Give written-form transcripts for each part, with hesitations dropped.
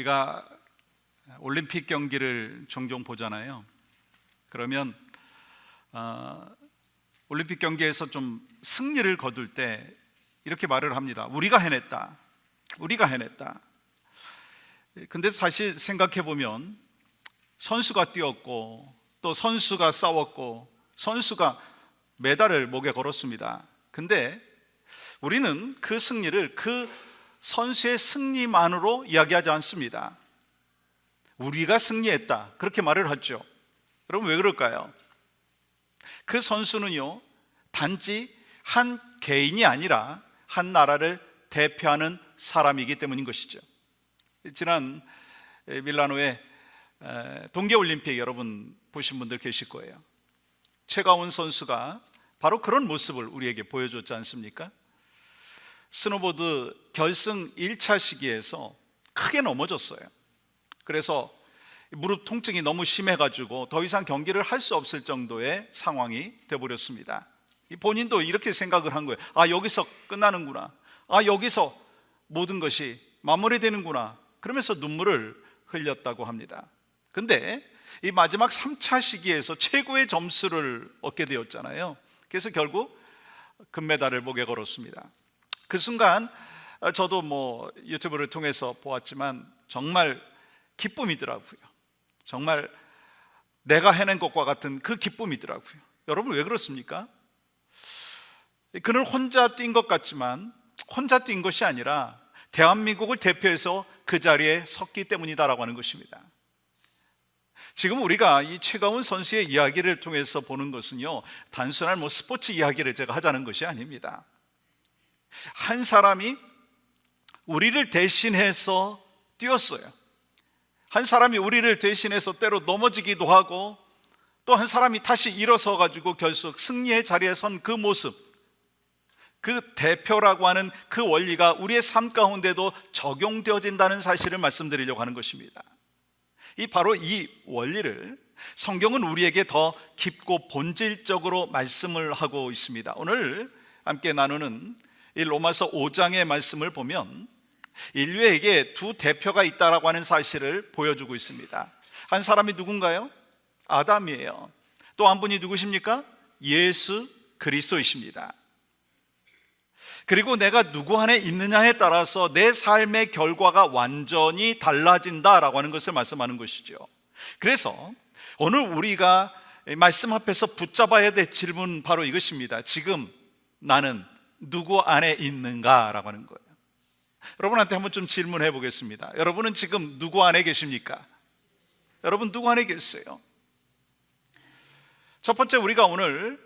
우리가 올림픽 경기를 종종 보잖아요. 그러면 올림픽 경기에서 좀 승리를 거둘 때 이렇게 말을 합니다. 우리가 해냈다. 우리가 해냈다. 근데 사실 생각해 보면 선수가 뛰었고 또 선수가 싸웠고 선수가 메달을 목에 걸었습니다. 근데 우리는 그 승리를 그 선수의 승리만으로 이야기하지 않습니다. 우리가 승리했다, 그렇게 말을 하죠. 여러분, 왜 그럴까요? 그 선수는요, 단지 한 개인이 아니라 한 나라를 대표하는 사람이기 때문인 것이죠. 지난 밀라노의 동계올림픽 여러분 보신 분들 계실 거예요. 최가운 선수가 바로 그런 모습을 우리에게 보여줬지 않습니까? 스노보드 결승 1차 시기에서 크게 넘어졌어요. 그래서 무릎 통증이 너무 심해가지고 더 이상 경기를 할 수 없을 정도의 상황이 되어버렸습니다. 본인도 이렇게 생각을 한 거예요. 아, 여기서 끝나는구나. 아, 여기서 모든 것이 마무리되는구나. 그러면서 눈물을 흘렸다고 합니다. 근데 이 마지막 3차 시기에서 최고의 점수를 얻게 되었잖아요. 그래서 결국 금메달을 목에 걸었습니다. 그 순간 저도 유튜브를 통해서 보았지만 정말 기쁨이더라고요. 정말 내가 해낸 것과 같은 그 기쁨이더라고요. 여러분, 왜 그렇습니까? 그는 혼자 뛴 것 같지만 혼자 뛴 것이 아니라 대한민국을 대표해서 그 자리에 섰기 때문이다라고 하는 것입니다. 지금 우리가 이 최가운 선수의 이야기를 통해서 보는 것은요, 단순한 스포츠 이야기를 제가 하자는 것이 아닙니다. 한 사람이 우리를 대신해서 뛰었어요. 한 사람이 우리를 대신해서 때로 넘어지기도 하고, 또 한 사람이 다시 일어서 가지고 결국 승리의 자리에 선 그 모습, 그 대표라고 하는 그 원리가 우리의 삶 가운데도 적용되어진다는 사실을 말씀드리려고 하는 것입니다. 바로 이 원리를 성경은 우리에게 더 깊고 본질적으로 말씀을 하고 있습니다. 오늘 함께 나누는 이 로마서 5장의 말씀을 보면 인류에게 두 대표가 있다라고 하는 사실을 보여주고 있습니다. 한 사람이 누군가요? 아담이에요. 또 한 분이 누구십니까? 예수 그리스도이십니다. 그리고 내가 누구 안에 있느냐에 따라서 내 삶의 결과가 완전히 달라진다라고 하는 것을 말씀하는 것이죠. 그래서 오늘 우리가 말씀 앞에서 붙잡아야 될 질문은 바로 이것입니다. 지금 나는 누구 안에 있는가라고 하는 거예요. 여러분한테 한번 좀 질문해 보겠습니다. 여러분은 지금 누구 안에 계십니까? 여러분 누구 안에 계세요? 첫 번째, 우리가 오늘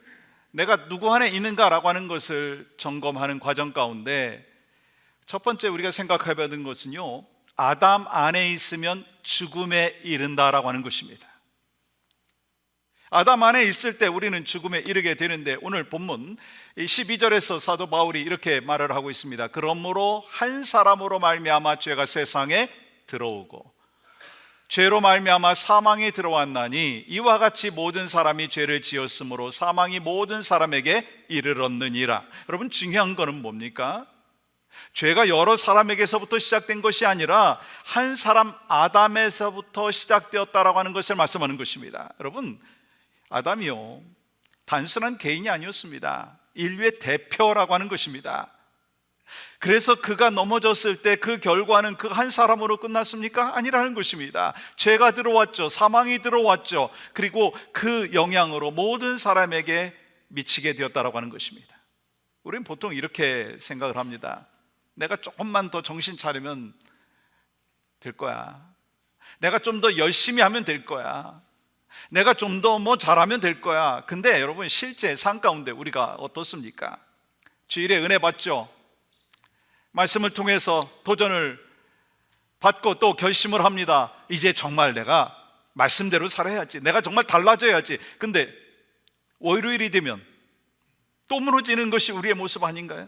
내가 누구 안에 있는가라고 하는 것을 점검하는 과정 가운데 첫 번째 우리가 생각해야 되는 것은요, 아담 안에 있으면 죽음에 이른다라고 하는 것입니다. 아담 안에 있을 때 우리는 죽음에 이르게 되는데, 오늘 본문 12절에서 사도 바울이 이렇게 말을 하고 있습니다. 그러므로 한 사람으로 말미암아 죄가 세상에 들어오고 죄로 말미암아 사망이 들어왔나니 이와 같이 모든 사람이 죄를 지었으므로 사망이 모든 사람에게 이르렀느니라. 여러분, 중요한 거는 뭡니까? 죄가 여러 사람에게서부터 시작된 것이 아니라 한 사람 아담에서부터 시작되었다라고 하는 것을 말씀하는 것입니다. 여러분, 아담이요, 단순한 개인이 아니었습니다. 인류의 대표라고 하는 것입니다. 그래서 그가 넘어졌을 때 그 결과는 그 한 사람으로 끝났습니까? 아니라는 것입니다. 죄가 들어왔죠. 사망이 들어왔죠. 그리고 그 영향으로 모든 사람에게 미치게 되었다라고 하는 것입니다. 우리는 보통 이렇게 생각을 합니다. 내가 조금만 더 정신 차리면 될 거야. 내가 좀 더 열심히 하면 될 거야. 내가 좀 더 잘하면 될 거야. 근데 여러분, 실제 삶 가운데 우리가 어떻습니까? 주일에 은혜 받죠? 말씀을 통해서 도전을 받고 또 결심을 합니다. 이제 정말 내가 말씀대로 살아야지. 내가 정말 달라져야지. 근데 월요일이 되면 또 무너지는 것이 우리의 모습 아닌가요?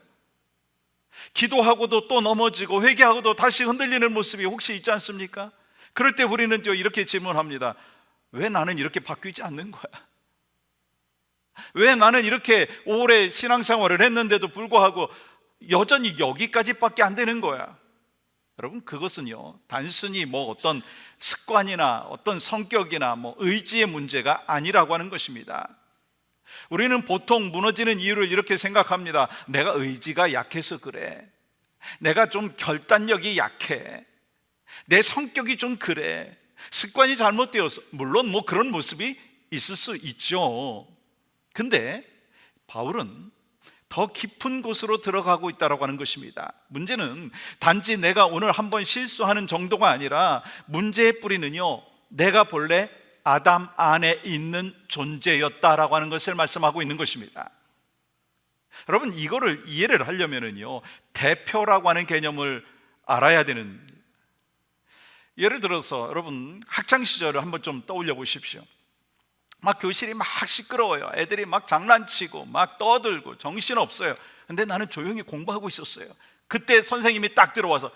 기도하고도 또 넘어지고 회개하고도 다시 흔들리는 모습이 혹시 있지 않습니까? 그럴 때 우리는 이렇게 질문합니다. 왜 나는 이렇게 바뀌지 않는 거야? 왜 나는 이렇게 오래 신앙생활을 했는데도 불구하고 여전히 여기까지밖에 안 되는 거야? 여러분, 그것은요 단순히 어떤 습관이나 어떤 성격이나 의지의 문제가 아니라고 하는 것입니다. 우리는 보통 무너지는 이유를 이렇게 생각합니다. 내가 의지가 약해서 그래, 내가 좀 결단력이 약해, 내 성격이 좀 그래, 습관이 잘못되어서. 물론 그런 모습이 있을 수 있죠. 근데 바울은 더 깊은 곳으로 들어가고 있다고 하는 것입니다. 문제는 단지 내가 오늘 한번 실수하는 정도가 아니라 문제의 뿌리는요 내가 본래 아담 안에 있는 존재였다라고 하는 것을 말씀하고 있는 것입니다. 여러분, 이거를 이해를 하려면은요 대표라고 하는 개념을 알아야 되는. 예를 들어서 여러분 학창 시절을 한번 좀 떠올려 보십시오. 교실이 막 시끄러워요. 애들이 막 장난치고 막 떠들고 정신없어요. 근데 나는 조용히 공부하고 있었어요. 그때 선생님이 딱 들어와서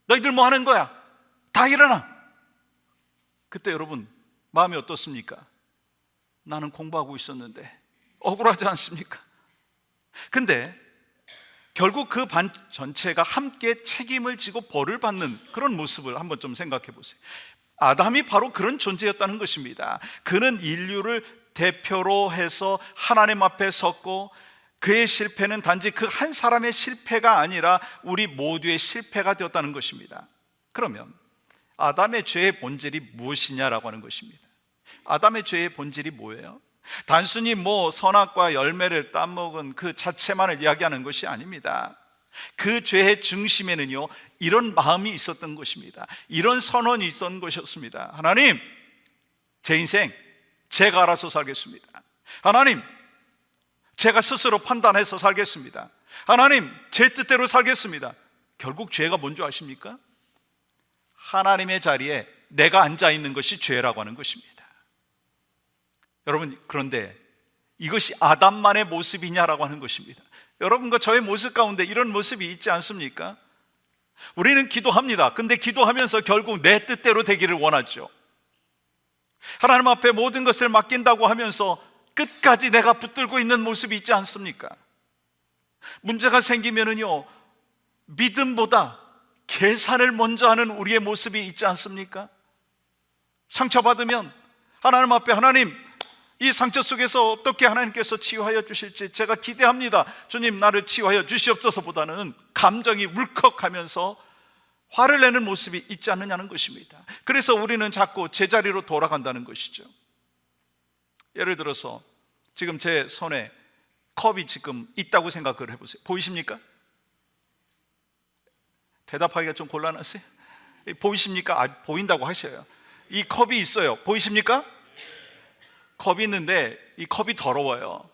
너희들 뭐 하는 거야? 다 일어나. 그때 여러분 마음이 어떻습니까? 나는 공부하고 있었는데. 억울하지 않습니까? 근데 결국 그 반 전체가 함께 책임을 지고 벌을 받는 그런 모습을 한번 좀 생각해 보세요. 아담이 바로 그런 존재였다는 것입니다. 그는 인류를 대표로 해서 하나님 앞에 섰고, 그의 실패는 단지 그 한 사람의 실패가 아니라 우리 모두의 실패가 되었다는 것입니다. 그러면 아담의 죄의 본질이 무엇이냐라고 하는 것입니다. 아담의 죄의 본질이 뭐예요? 단순히 선악과 열매를 따먹은 그 자체만을 이야기하는 것이 아닙니다. 그 죄의 중심에는요 이런 마음이 있었던 것입니다. 이런 선언이 있었던 것이었습니다. 하나님, 제 인생 제가 알아서 살겠습니다. 하나님, 제가 스스로 판단해서 살겠습니다. 하나님, 제 뜻대로 살겠습니다. 결국 죄가 뭔지 아십니까? 하나님의 자리에 내가 앉아 있는 것이 죄라고 하는 것입니다. 여러분, 그런데 이것이 아담만의 모습이냐라고 하는 것입니다. 여러분과 저의 모습 가운데 이런 모습이 있지 않습니까? 우리는 기도합니다. 근데 기도하면서 결국 내 뜻대로 되기를 원하죠. 하나님 앞에 모든 것을 맡긴다고 하면서 끝까지 내가 붙들고 있는 모습이 있지 않습니까? 문제가 생기면은요 믿음보다 계산을 먼저 하는 우리의 모습이 있지 않습니까? 상처받으면 하나님 앞에, 하나님, 이 상처 속에서 어떻게 하나님께서 치유하여 주실지 제가 기대합니다. 주님, 나를 치유하여 주시옵소서보다는 감정이 울컥하면서 화를 내는 모습이 있지 않느냐는 것입니다. 그래서 우리는 자꾸 제자리로 돌아간다는 것이죠. 예를 들어서 지금 제 손에 컵이 지금 있다고 생각을 해보세요. 보이십니까? 대답하기가 좀 곤란하세요? 보이십니까? 보인다고 하셔요. 이 컵이 있어요. 보이십니까? 컵이 있는데 이 컵이 더러워요.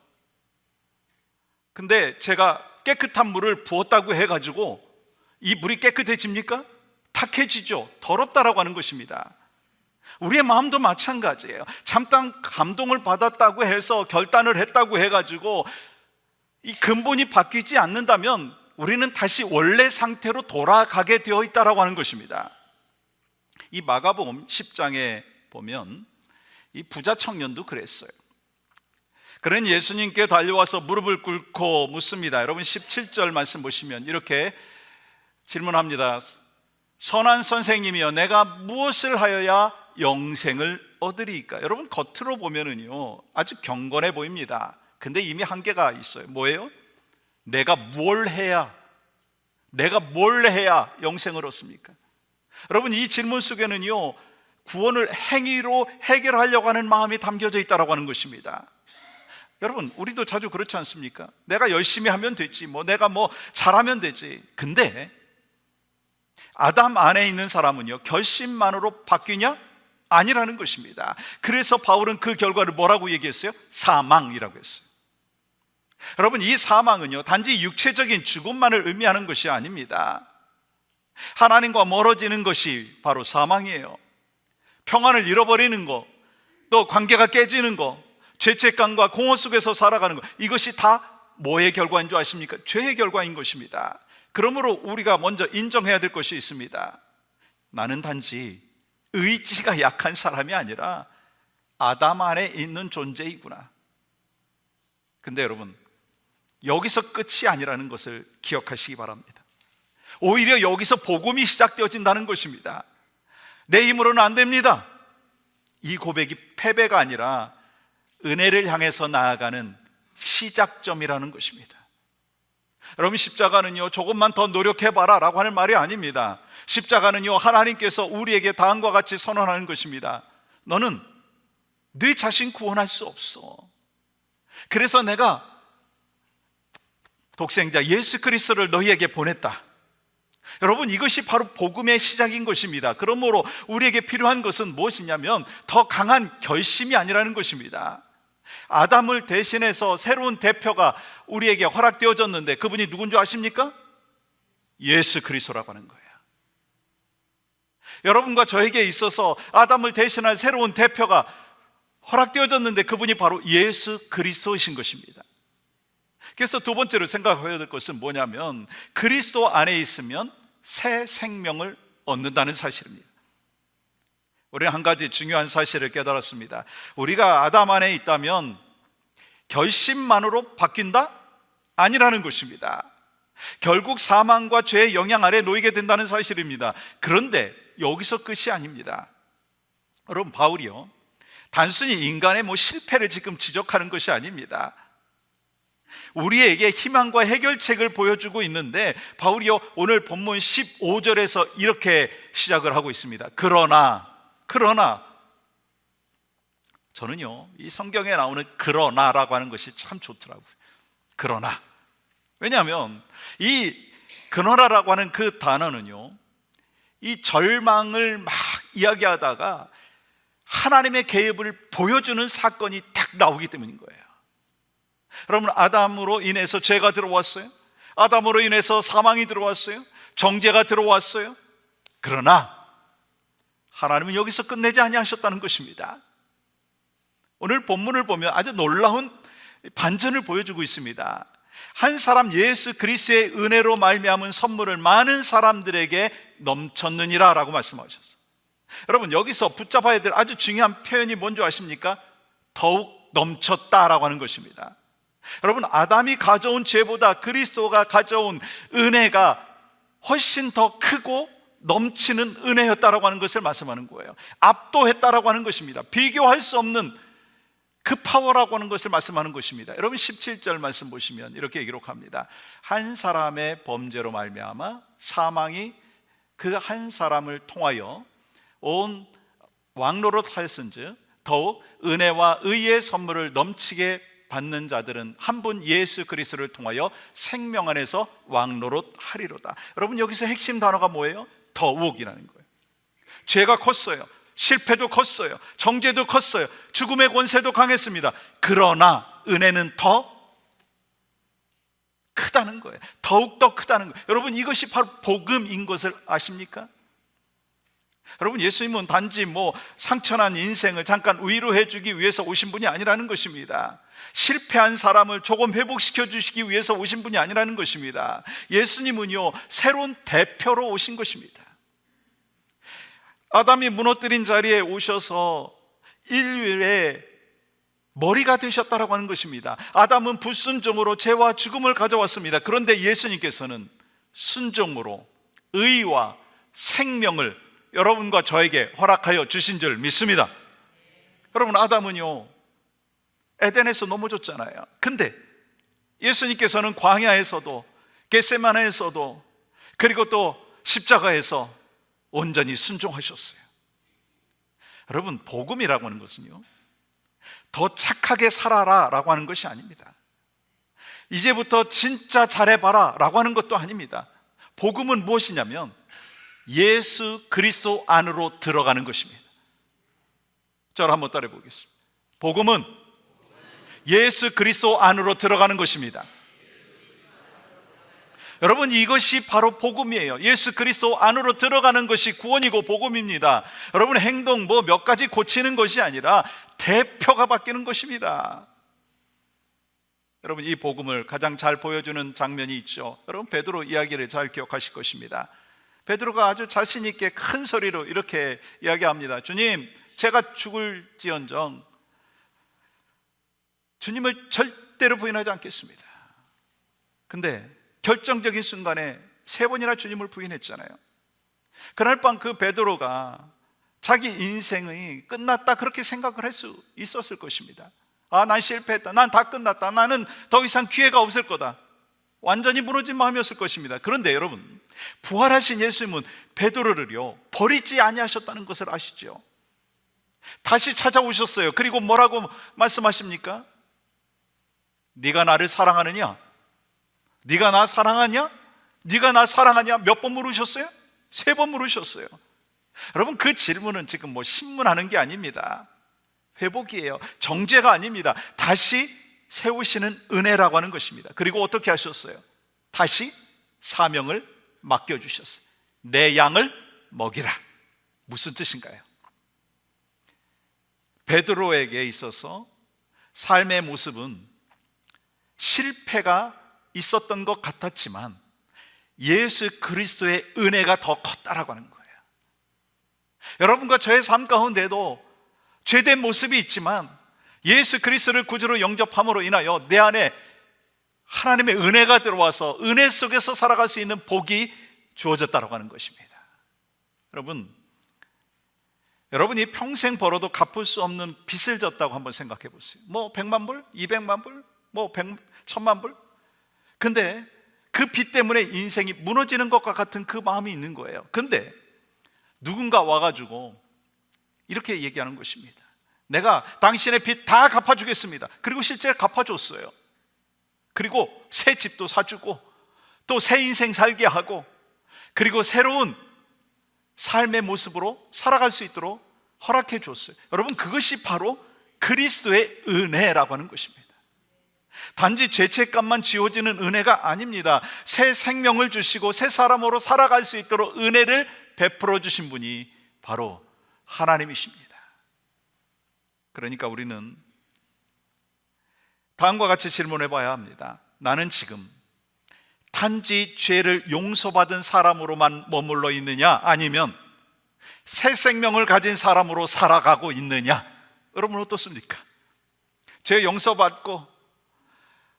근데 제가 깨끗한 물을 부었다고 해가지고 이 물이 깨끗해집니까? 탁해지죠. 더럽다라고 하는 것입니다. 우리의 마음도 마찬가지예요. 잠깐 감동을 받았다고 해서 결단을 했다고 해가지고 이 근본이 바뀌지 않는다면 우리는 다시 원래 상태로 돌아가게 되어 있다라고 하는 것입니다. 이 마가복음 10장에 보면 이 부자 청년도 그랬어요. 그는 예수님께 달려와서 무릎을 꿇고 묻습니다. 여러분 17절 말씀 보시면 이렇게 질문합니다. 선한 선생님이여, 내가 무엇을 하여야 영생을 얻으리이까? 여러분, 겉으로 보면은요 아주 경건해 보입니다. 근데 이미 한계가 있어요. 뭐예요? 내가 뭘 해야 영생을 얻습니까? 여러분, 이 질문 속에는요 구원을 행위로 해결하려고 하는 마음이 담겨져 있다고 하는 것입니다. 여러분, 우리도 자주 그렇지 않습니까? 내가 열심히 하면 되지, 내가 잘하면 되지. 근데 아담 안에 있는 사람은요 결심만으로 바뀌냐? 아니라는 것입니다. 그래서 바울은 그 결과를 뭐라고 얘기했어요? 사망이라고 했어요. 여러분, 이 사망은요 단지 육체적인 죽음만을 의미하는 것이 아닙니다. 하나님과 멀어지는 것이 바로 사망이에요. 평안을 잃어버리는 것, 또 관계가 깨지는 것, 죄책감과 공허 속에서 살아가는 것, 이것이 다 뭐의 결과인 줄 아십니까? 죄의 결과인 것입니다. 그러므로 우리가 먼저 인정해야 될 것이 있습니다. 나는 단지 의지가 약한 사람이 아니라 아담 안에 있는 존재이구나. 근데 여러분, 여기서 끝이 아니라는 것을 기억하시기 바랍니다. 오히려 여기서 복음이 시작되어진다는 것입니다. 내 힘으로는 안 됩니다. 이 고백이 패배가 아니라 은혜를 향해서 나아가는 시작점이라는 것입니다. 여러분, 십자가는요, 조금만 더 노력해봐라 라고 하는 말이 아닙니다. 십자가는요, 하나님께서 우리에게 다음과 같이 선언하는 것입니다. 너는 네 자신 구원할 수 없어. 그래서 내가 독생자 예수 그리스도를 너희에게 보냈다. 여러분, 이것이 바로 복음의 시작인 것입니다. 그러므로 우리에게 필요한 것은 무엇이냐면 더 강한 결심이 아니라는 것입니다. 아담을 대신해서 새로운 대표가 우리에게 허락되어졌는데 그분이 누군 줄 아십니까? 예수 그리스도라고 하는 거예요. 여러분과 저에게 있어서 아담을 대신할 새로운 대표가 허락되어졌는데 그분이 바로 예수 그리스도이신 것입니다. 그래서 두 번째로 생각해야 될 것은 뭐냐면 그리스도 안에 있으면 새 생명을 얻는다는 사실입니다. 우리는 한 가지 중요한 사실을 깨달았습니다. 우리가 아담 안에 있다면 결심만으로 바뀐다? 아니라는 것입니다. 결국 사망과 죄의 영향 아래 놓이게 된다는 사실입니다. 그런데 여기서 끝이 아닙니다. 여러분, 바울이요, 단순히 인간의 실패를 지금 지적하는 것이 아닙니다. 우리에게 희망과 해결책을 보여주고 있는데 바울이요, 오늘 본문 15절에서 이렇게 시작을 하고 있습니다. 그러나 저는요, 이 성경에 나오는 그러나라고 하는 것이 참 좋더라고요. 그러나. 왜냐하면 이 그러나라고 하는 그 단어는요, 이 절망을 막 이야기하다가 하나님의 개입을 보여주는 사건이 딱 나오기 때문인 거예요. 여러분, 아담으로 인해서 죄가 들어왔어요. 아담으로 인해서 사망이 들어왔어요. 정죄가 들어왔어요. 그러나 하나님은 여기서 끝내지 아니하셨다는 것입니다. 오늘 본문을 보면 아주 놀라운 반전을 보여주고 있습니다. 한 사람 예수 그리스도의 은혜로 말미암은 선물을 많은 사람들에게 넘쳤느니라 라고 말씀하셨어요. 여러분, 여기서 붙잡아야 될 아주 중요한 표현이 뭔지 아십니까? 더욱 넘쳤다라고 하는 것입니다. 여러분, 아담이 가져온 죄보다 그리스도가 가져온 은혜가 훨씬 더 크고 넘치는 은혜였다라고 하는 것을 말씀하는 거예요. 압도했다라고 하는 것입니다. 비교할 수 없는 그 파워라고 하는 것을 말씀하는 것입니다. 여러분, 17절 말씀 보시면 이렇게 기록합니다. 한 사람의 범죄로 말미암아 사망이 그 한 사람을 통하여 온 왕노릇 하였은즉 더욱 은혜와 의의 선물을 넘치게 받는 자들은 한 분 예수 그리스도를 통하여 생명 안에서 왕노릇 하리로다. 여러분, 여기서 핵심 단어가 뭐예요? 더욱이라는 거예요. 죄가 컸어요. 실패도 컸어요. 정죄도 컸어요. 죽음의 권세도 강했습니다. 그러나 은혜는 더 크다는 거예요. 더욱더 크다는 거예요. 여러분, 이것이 바로 복음인 것을 아십니까? 여러분, 예수님은 단지 상처난 인생을 잠깐 위로해 주기 위해서 오신 분이 아니라는 것입니다. 실패한 사람을 조금 회복시켜 주시기 위해서 오신 분이 아니라는 것입니다. 예수님은요, 새로운 대표로 오신 것입니다. 아담이 무너뜨린 자리에 오셔서 인류의 머리가 되셨다라고 하는 것입니다. 아담은 불순종으로 죄와 죽음을 가져왔습니다. 그런데 예수님께서는 순종으로 의와 생명을 여러분과 저에게 허락하여 주신 줄 믿습니다. 여러분, 아담은요, 에덴에서 넘어졌잖아요. 근데 예수님께서는 광야에서도 겟세마네에서도 그리고 또 십자가에서 온전히 순종하셨어요. 여러분, 복음이라고 하는 것은요, 더 착하게 살아라 라고 하는 것이 아닙니다. 이제부터 진짜 잘해봐라 라고 하는 것도 아닙니다. 복음은 무엇이냐면 예수 그리스도 안으로 들어가는 것입니다. 저를 한번 따라해 보겠습니다. 복음은 예수 그리스도 안으로 들어가는 것입니다. 여러분, 이것이 바로 복음이에요. 예수 그리스도 안으로 들어가는 것이 구원이고 복음입니다. 여러분, 행동 몇 가지 고치는 것이 아니라 대표가 바뀌는 것입니다. 여러분, 이 복음을 가장 잘 보여주는 장면이 있죠. 여러분, 베드로 이야기를 잘 기억하실 것입니다. 베드로가 아주 자신 있게 큰 소리로 이렇게 이야기합니다. 주님, 제가 죽을지언정 주님을 절대로 부인하지 않겠습니다. 근데 결정적인 순간에 3번이나 주님을 부인했잖아요. 그날 밤 그 베드로가 자기 인생이 끝났다 그렇게 생각을 할 수 있었을 것입니다. 난 실패했다, 난 다 끝났다, 나는 더 이상 기회가 없을 거다, 완전히 무너진 마음이었을 것입니다. 그런데 여러분, 부활하신 예수님은 베드로를요 버리지 아니하셨다는 것을 아시죠? 다시 찾아오셨어요. 그리고 뭐라고 말씀하십니까? 네가 나를 사랑하느냐? 네가 나 사랑하냐? 네가 나 사랑하냐? 몇 번 물으셨어요? 3번 물으셨어요. 여러분, 그 질문은 지금 신문하는 게 아닙니다. 회복이에요. 정죄가 아닙니다. 다시 세우시는 은혜라고 하는 것입니다. 그리고 어떻게 하셨어요? 다시 사명을 맡겨주셨어요. 내 양을 먹이라. 무슨 뜻인가요? 베드로에게 있어서 삶의 모습은 실패가 있었던 것 같았지만 예수 그리스도의 은혜가 더 컸다라고 하는 거예요. 여러분과 저의 삶 가운데도 죄된 모습이 있지만 예수 그리스도를 구주로 영접함으로 인하여 내 안에 하나님의 은혜가 들어와서 은혜 속에서 살아갈 수 있는 복이 주어졌다라고 하는 것입니다. 여러분이 평생 벌어도 갚을 수 없는 빚을 졌다고 한번 생각해 보세요. 100만 불, 200만 불, 1000만 불. 근데 그 빚 때문에 인생이 무너지는 것과 같은 그 마음이 있는 거예요. 근데 누군가 와가지고 이렇게 얘기하는 것입니다. 내가 당신의 빚 다 갚아주겠습니다. 그리고 실제 갚아줬어요. 그리고 새 집도 사주고 또 새 인생 살게 하고, 그리고 새로운 삶의 모습으로 살아갈 수 있도록 허락해 줬어요. 여러분, 그것이 바로 그리스도의 은혜라고 하는 것입니다. 단지 죄책감만 지워지는 은혜가 아닙니다. 새 생명을 주시고 새 사람으로 살아갈 수 있도록 은혜를 베풀어 주신 분이 바로 하나님이십니다. 그러니까 우리는 다음과 같이 질문해 봐야 합니다. 나는 지금 단지 죄를 용서받은 사람으로만 머물러 있느냐, 아니면 새 생명을 가진 사람으로 살아가고 있느냐? 여러분 어떻습니까? 죄 용서받고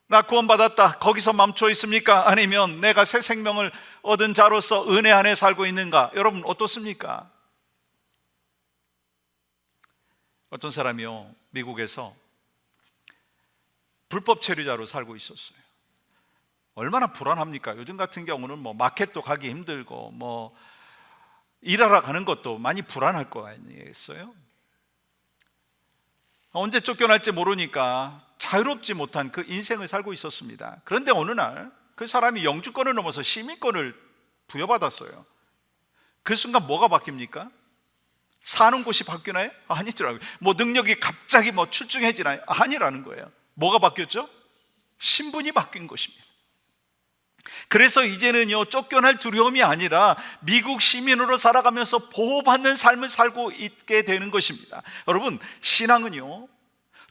나 구원받았다, 거기서 멈춰 있습니까? 아니면 내가 새 생명을 얻은 자로서 은혜 안에 살고 있는가? 여러분 어떻습니까? 어떤 사람이요, 미국에서 불법 체류자로 살고 있었어요. 얼마나 불안합니까? 요즘 같은 경우는 마켓도 가기 힘들고 일하러 가는 것도 많이 불안할 거 아니겠어요? 언제 쫓겨날지 모르니까 자유롭지 못한 그 인생을 살고 있었습니다. 그런데 어느 날 그 사람이 영주권을 넘어서 시민권을 부여받았어요. 그 순간 뭐가 바뀝니까? 사는 곳이 바뀌나요? 아니더라고요. 능력이 갑자기 출중해지나요? 아니라는 거예요. 뭐가 바뀌었죠? 신분이 바뀐 것입니다. 그래서 이제는요, 쫓겨날 두려움이 아니라 미국 시민으로 살아가면서 보호받는 삶을 살고 있게 되는 것입니다. 여러분, 신앙은요,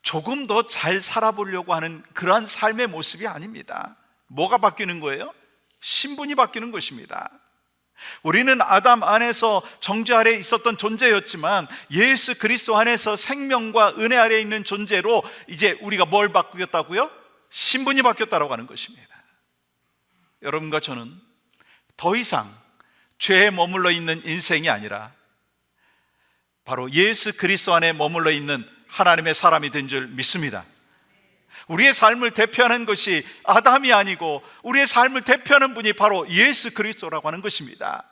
조금 더 잘 살아보려고 하는 그러한 삶의 모습이 아닙니다. 뭐가 바뀌는 거예요? 신분이 바뀌는 것입니다. 우리는 아담 안에서 정죄 아래에 있었던 존재였지만 예수 그리스도 안에서 생명과 은혜 아래에 있는 존재로 이제 우리가 뭘 바뀌었다고요? 신분이 바뀌었다고 하는 것입니다. 여러분과 저는 더 이상 죄에 머물러 있는 인생이 아니라 바로 예수 그리스도 안에 머물러 있는 하나님의 사람이 된 줄 믿습니다. 우리의 삶을 대표하는 것이 아담이 아니고 우리의 삶을 대표하는 분이 바로 예수 그리스도라고 하는 것입니다.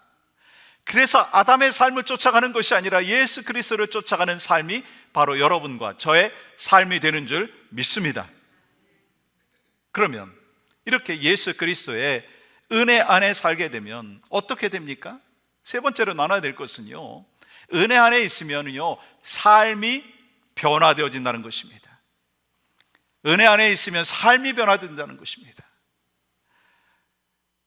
그래서 아담의 삶을 쫓아가는 것이 아니라 예수 그리스도를 쫓아가는 삶이 바로 여러분과 저의 삶이 되는 줄 믿습니다. 그러면 이렇게 예수 그리스도의 은혜 안에 살게 되면 어떻게 됩니까? 세 번째로 나눠야 될 것은요, 은혜 안에 있으면요, 삶이 변화되어진다는 것입니다. 은혜 안에 있으면 삶이 변화된다는 것입니다.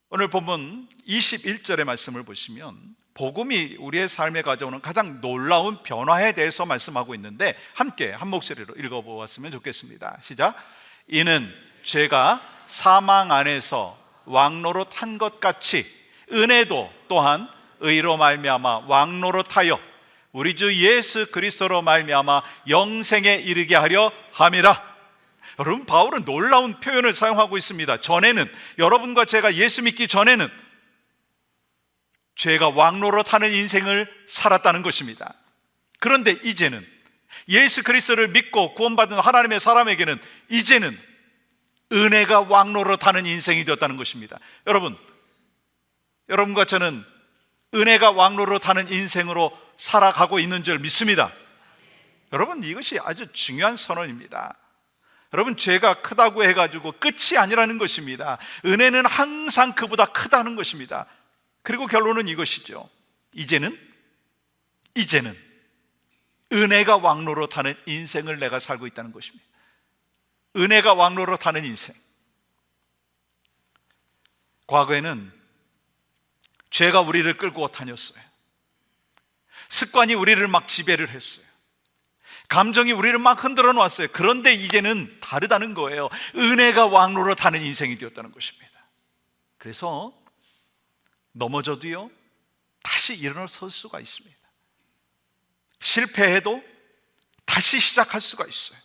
오늘 본문 21절의 말씀을 보시면 복음이 우리의 삶에 가져오는 가장 놀라운 변화에 대해서 말씀하고 있는데, 함께 한 목소리로 읽어보았으면 좋겠습니다. 시작. 이는 죄가 사망 안에서 왕노릇한 것 같이 은혜도 또한 의로 말미암아 왕노릇하여 우리 주 예수 그리스도로 말미암아 영생에 이르게 하려 함이라. 여러분, 바울은 놀라운 표현을 사용하고 있습니다. 전에는, 여러분과 제가 예수 믿기 전에는 죄가 왕노릇하는 인생을 살았다는 것입니다. 그런데 이제는 예수 그리스도를 믿고 구원받은 하나님의 사람에게는 이제는 은혜가 왕노릇하는 인생이 되었다는 것입니다. 여러분과 저는 은혜가 왕노릇하는 인생으로 살아가고 있는 줄 믿습니다. 여러분, 이것이 아주 중요한 선언입니다. 여러분, 죄가 크다고 해가지고 끝이 아니라는 것입니다. 은혜는 항상 그보다 크다는 것입니다. 그리고 결론은 이것이죠. 이제는 은혜가 왕노릇하는 인생을 내가 살고 있다는 것입니다. 은혜가 왕노릇하는 인생. 과거에는 죄가 우리를 끌고 다녔어요. 습관이 우리를 막 지배를 했어요. 감정이 우리를 막 흔들어 놨어요. 그런데 이제는 다르다는 거예요. 은혜가 왕노릇하는 인생이 되었다는 것입니다. 그래서 넘어져도요, 다시 일어설 수가 있습니다. 실패해도 다시 시작할 수가 있어요.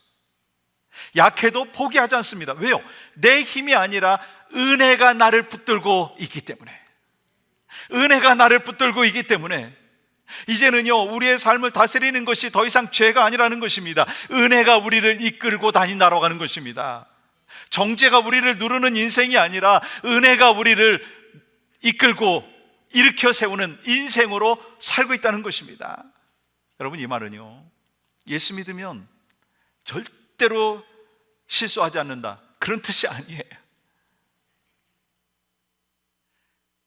약해도 포기하지 않습니다. 왜요? 내 힘이 아니라 은혜가 나를 붙들고 있기 때문에. 은혜가 나를 붙들고 있기 때문에 이제는요, 우리의 삶을 다스리는 것이 더 이상 죄가 아니라는 것입니다. 은혜가 우리를 이끌고 다닌다라고 하는 것입니다. 정죄가 우리를 누르는 인생이 아니라 은혜가 우리를 이끌고 일으켜 세우는 인생으로 살고 있다는 것입니다. 여러분, 이 말은요, 예수 믿으면 절대로 실수하지 않는다, 그런 뜻이 아니에요.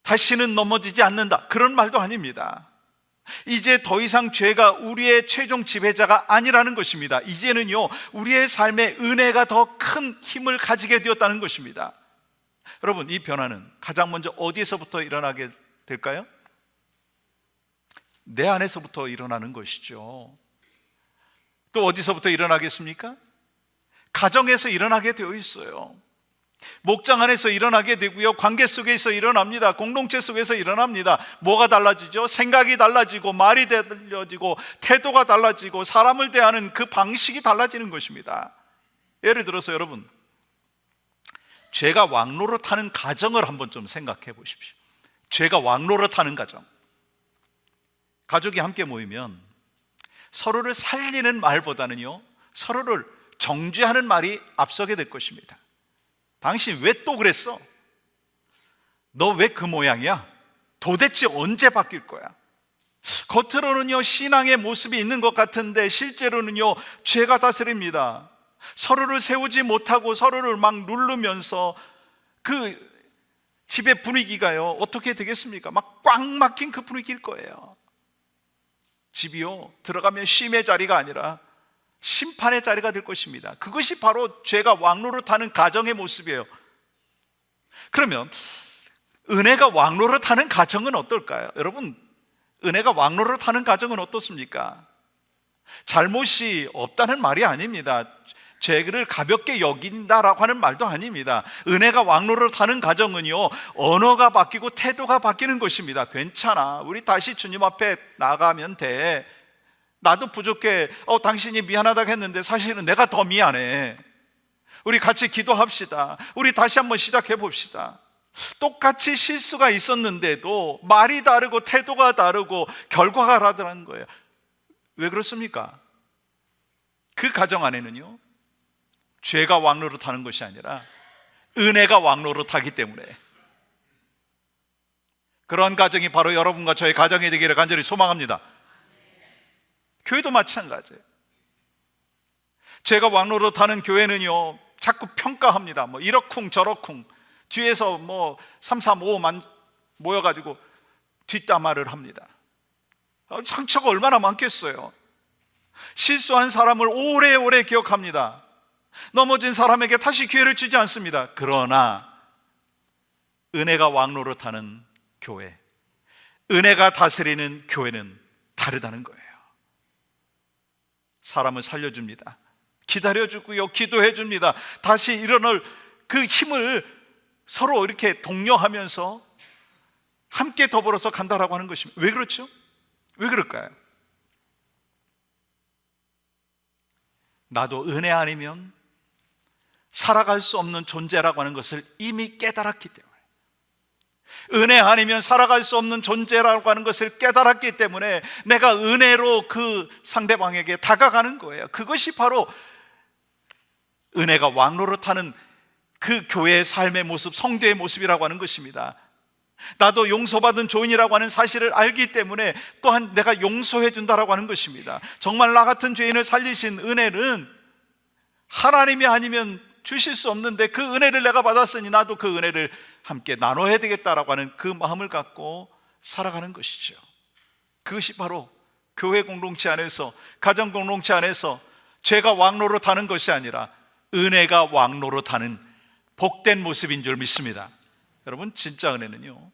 다시는 넘어지지 않는다, 그런 말도 아닙니다. 이제 더 이상 죄가 우리의 최종 지배자가 아니라는 것입니다. 이제는요, 우리의 삶에 은혜가 더 큰 힘을 가지게 되었다는 것입니다. 여러분, 이 변화는 가장 먼저 어디에서부터 일어나게 될까요? 내 안에서부터 일어나는 것이죠. 또 어디서부터 일어나겠습니까? 가정에서 일어나게 되어 있어요. 목장 안에서 일어나게 되고요, 관계 속에서 일어납니다. 공동체 속에서 일어납니다. 뭐가 달라지죠? 생각이 달라지고, 말이 달라지고, 태도가 달라지고, 사람을 대하는 그 방식이 달라지는 것입니다. 예를 들어서 여러분, 죄가 왕노릇하는 가정을 한번 좀 생각해 보십시오. 죄가 왕노릇하는 가정. 가족이 함께 모이면 서로를 살리는 말보다는요, 서로를 정죄하는 말이 앞서게 될 것입니다. 당신 왜 또 그랬어? 너 왜 그 모양이야? 도대체 언제 바뀔 거야? 겉으로는요, 신앙의 모습이 있는 것 같은데 실제로는요, 죄가 다스립니다. 서로를 세우지 못하고 서로를 막 누르면서 그 집의 분위기가요, 어떻게 되겠습니까? 막 꽉 막힌 그 분위기일 거예요. 집이요, 들어가면 쉼의 자리가 아니라 심판의 자리가 될 것입니다. 그것이 바로 죄가 왕노릇하는 가정의 모습이에요. 그러면 은혜가 왕노릇하는 가정은 어떨까요? 여러분, 은혜가 왕노릇하는 가정은 어떻습니까? 잘못이 없다는 말이 아닙니다. 죄를 가볍게 여긴다라고 하는 말도 아닙니다. 은혜가 왕노릇하는 가정은요, 언어가 바뀌고 태도가 바뀌는 것입니다. 괜찮아, 우리 다시 주님 앞에 나가면 돼. 나도 부족해. 당신이 미안하다고 했는데 사실은 내가 더 미안해. 우리 같이 기도합시다. 우리 다시 한번 시작해 봅시다. 똑같이 실수가 있었는데도 말이 다르고 태도가 다르고 결과가 다르다는 거예요. 왜 그렇습니까? 그 가정 안에는요, 죄가 왕노릇하는 것이 아니라 은혜가 왕노릇하기 때문에. 그러한 가정이 바로 여러분과 저의 가정이 되기를 간절히 소망합니다. 교회도 마찬가지예요. 죄가 왕노릇하는 교회는요, 자꾸 평가합니다. 뭐 이러쿵 저러쿵, 뒤에서 뭐 335만 모여가지고 뒷담화를 합니다. 상처가 얼마나 많겠어요. 실수한 사람을 오래오래 기억합니다. 넘어진 사람에게 다시 기회를 주지 않습니다. 그러나 은혜가 왕노릇하는 교회, 은혜가 다스리는 교회는 다르다는 거예요. 사람을 살려줍니다. 기다려주고요, 기도해줍니다. 다시 일어날 그 힘을 서로 이렇게 독려하면서 함께 더불어서 간다라고 하는 것입니다. 왜 그렇죠? 왜 그럴까요? 나도 은혜 아니면 살아갈 수 없는 존재라고 하는 것을 이미 깨달았기 때문에, 은혜 아니면 살아갈 수 없는 존재라고 하는 것을 깨달았기 때문에 내가 은혜로 그 상대방에게 다가가는 거예요. 그것이 바로 은혜가 왕노릇하는 그 교회의 삶의 모습, 성도의 모습이라고 하는 것입니다. 나도 용서받은 죄인이라고 하는 사실을 알기 때문에 또한 내가 용서해 준다라고 하는 것입니다. 정말 나 같은 죄인을 살리신 은혜는 하나님이 아니면 주실 수 없는데, 그 은혜를 내가 받았으니 나도 그 은혜를 함께 나눠야 되겠다라고 하는 그 마음을 갖고 살아가는 것이죠. 그것이 바로 교회 공동체 안에서, 가정 공동체 안에서 죄가 왕노릇하는 것이 아니라 은혜가 왕노릇하는 복된 모습인 줄 믿습니다. 여러분, 진짜 은혜는요,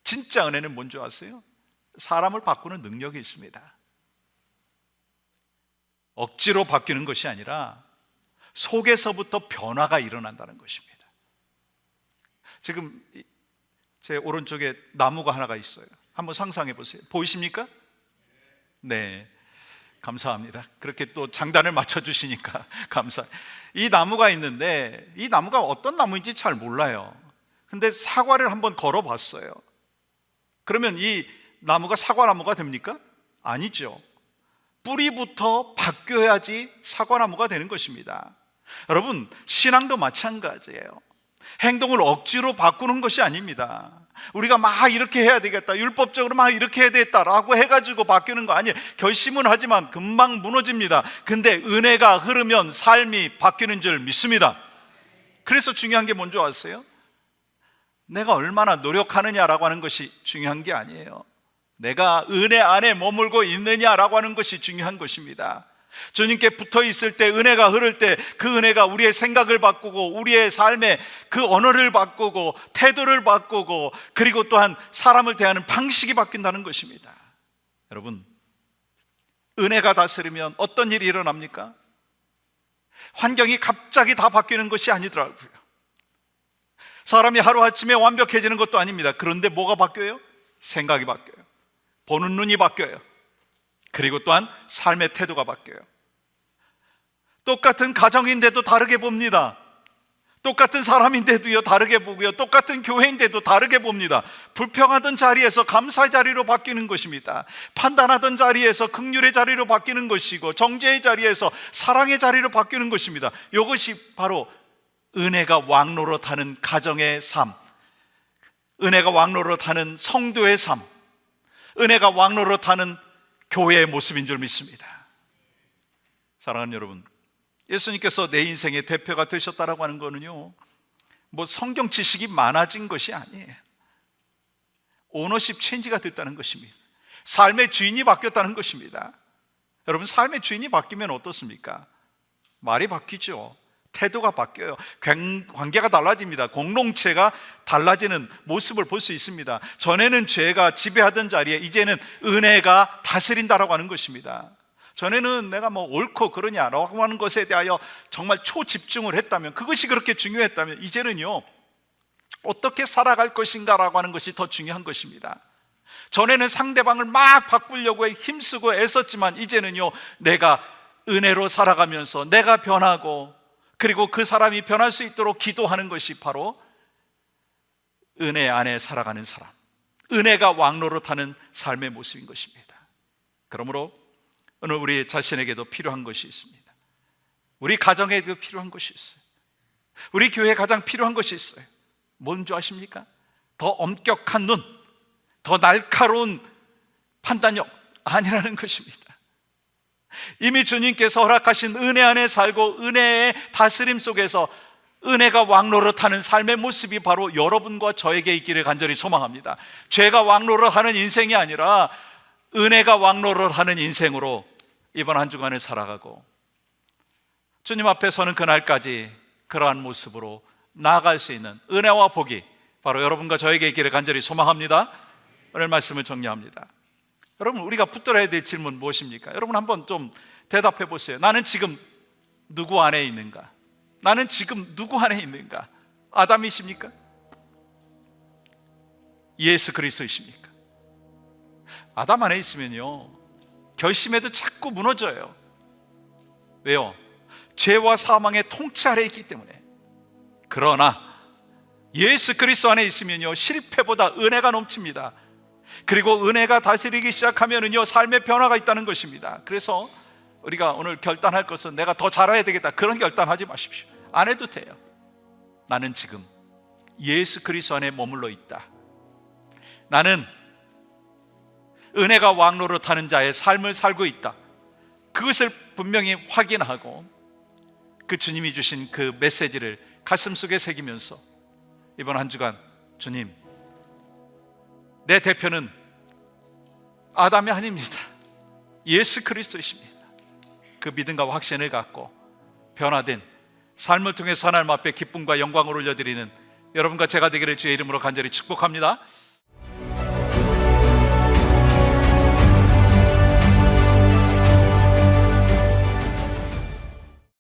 진짜 은혜는 뭔지 아세요? 사람을 바꾸는 능력이 있습니다. 억지로 바뀌는 것이 아니라 속에서부터 변화가 일어난다는 것입니다. 지금 제 오른쪽에 나무가 하나가 있어요. 한번 상상해 보세요. 보이십니까? 네, 감사합니다. 그렇게 또 장단을 맞춰주시니까 감사해요. 이 나무가 있는데 이 나무가 어떤 나무인지 잘 몰라요. 근데 사과를 한번 걸어봤어요. 그러면 이 나무가 사과나무가 됩니까? 아니죠. 뿌리부터 바뀌어야지 사과나무가 되는 것입니다. 여러분, 신앙도 마찬가지예요. 행동을 억지로 바꾸는 것이 아닙니다. 우리가 막 이렇게 해야 되겠다, 율법적으로 막 이렇게 해야 되겠다라고 해가지고 바뀌는 거 아니에요. 결심은 하지만 금방 무너집니다. 근데 은혜가 흐르면 삶이 바뀌는 줄 믿습니다. 그래서 중요한 게 뭔지 아세요? 내가 얼마나 노력하느냐라고 하는 것이 중요한 게 아니에요. 내가 은혜 안에 머물고 있느냐라고 하는 것이 중요한 것입니다. 주님께 붙어 있을 때, 은혜가 흐를 때 그 은혜가 우리의 생각을 바꾸고 우리의 삶의 그 언어를 바꾸고 태도를 바꾸고, 그리고 또한 사람을 대하는 방식이 바뀐다는 것입니다. 여러분, 은혜가 다스리면 어떤 일이 일어납니까? 환경이 갑자기 다 바뀌는 것이 아니더라고요. 사람이 하루아침에 완벽해지는 것도 아닙니다. 그런데 뭐가 바뀌어요? 생각이 바뀌어요. 보는 눈이 바뀌어요. 그리고 또한 삶의 태도가 바뀌어요. 똑같은 가정인데도 다르게 봅니다. 똑같은 사람인데도요 다르게 보고요, 똑같은 교회인데도 다르게 봅니다. 불평하던 자리에서 감사의 자리로 바뀌는 것입니다. 판단하던 자리에서 긍휼의 자리로 바뀌는 것이고, 정죄의 자리에서 사랑의 자리로 바뀌는 것입니다. 이것이 바로 은혜가 왕노릇하는 가정의 삶, 은혜가 왕노릇하는 성도의 삶, 은혜가 왕노릇하는 교회의 모습인 줄 믿습니다. 사랑하는 여러분, 예수님께서 내 인생의 대표가 되셨다라고 하는 거는요, 뭐 성경 지식이 많아진 것이 아니에요. 오너십 체인지가 됐다는 것입니다. 삶의 주인이 바뀌었다는 것입니다. 여러분, 삶의 주인이 바뀌면 어떻습니까? 말이 바뀌죠. 태도가 바뀌어요. 관계가 달라집니다. 공동체가 달라지는 모습을 볼 수 있습니다. 전에는 죄가 지배하던 자리에 이제는 은혜가 다스린다라고 하는 것입니다. 전에는 내가 뭐 옳고 그러냐라고 하는 것에 대하여 정말 초집중을 했다면, 그것이 그렇게 중요했다면, 이제는요 어떻게 살아갈 것인가라고 하는 것이 더 중요한 것입니다. 전에는 상대방을 막 바꾸려고 힘쓰고 애썼지만, 이제는요 내가 은혜로 살아가면서 내가 변하고, 그리고 그 사람이 변할 수 있도록 기도하는 것이 바로 은혜 안에 살아가는 사람, 은혜가 왕노릇하는 삶의 모습인 것입니다. 그러므로 오늘 우리 자신에게도 필요한 것이 있습니다. 우리 가정에도 필요한 것이 있어요. 우리 교회에 가장 필요한 것이 있어요. 뭔지 아십니까? 더 엄격한 눈, 더 날카로운 판단력 아니라는 것입니다. 이미 주님께서 허락하신 은혜 안에 살고 은혜의 다스림 속에서 은혜가 왕노릇하는 삶의 모습이 바로 여러분과 저에게 있기를 간절히 소망합니다. 죄가 왕노릇하는 인생이 아니라 은혜가 왕노릇하는 인생으로 이번 한 주간을 살아가고, 주님 앞에 서는 그날까지 그러한 모습으로 나아갈 수 있는 은혜와 복이 바로 여러분과 저에게 있기를 간절히 소망합니다. 오늘 말씀을 정리합니다. 여러분, 우리가 붙들어야 될 질문 무엇입니까? 여러분 한번 좀 대답해 보세요. 나는 지금 누구 안에 있는가? 나는 지금 누구 안에 있는가? 아담이십니까? 예수 그리스도이십니까? 아담 안에 있으면요 결심해도 자꾸 무너져요. 왜요? 죄와 사망의 통치 아래에 있기 때문에. 그러나 예수 그리스도 안에 있으면요, 실패보다 은혜가 넘칩니다. 그리고 은혜가 다스리기 시작하면은요, 삶의 변화가 있다는 것입니다. 그래서 우리가 오늘 결단할 것은 내가 더 잘해야 되겠다, 그런 결단하지 마십시오. 안 해도 돼요. 나는 지금 예수 그리스도 안에 머물러 있다. 나는 은혜가 왕노릇하는 자의 삶을 살고 있다. 그것을 분명히 확인하고 그 주님이 주신 그 메시지를 가슴속에 새기면서 이번 한 주간, 주님, 내 대표는 아담이 아닙니다. 예수 그리스도이십니다. 그 믿음과 확신을 갖고 변화된 삶을 통해 하나님 앞에 기쁨과 영광을 올려드리는 여러분과 제가 되기를 주의 이름으로 간절히 축복합니다.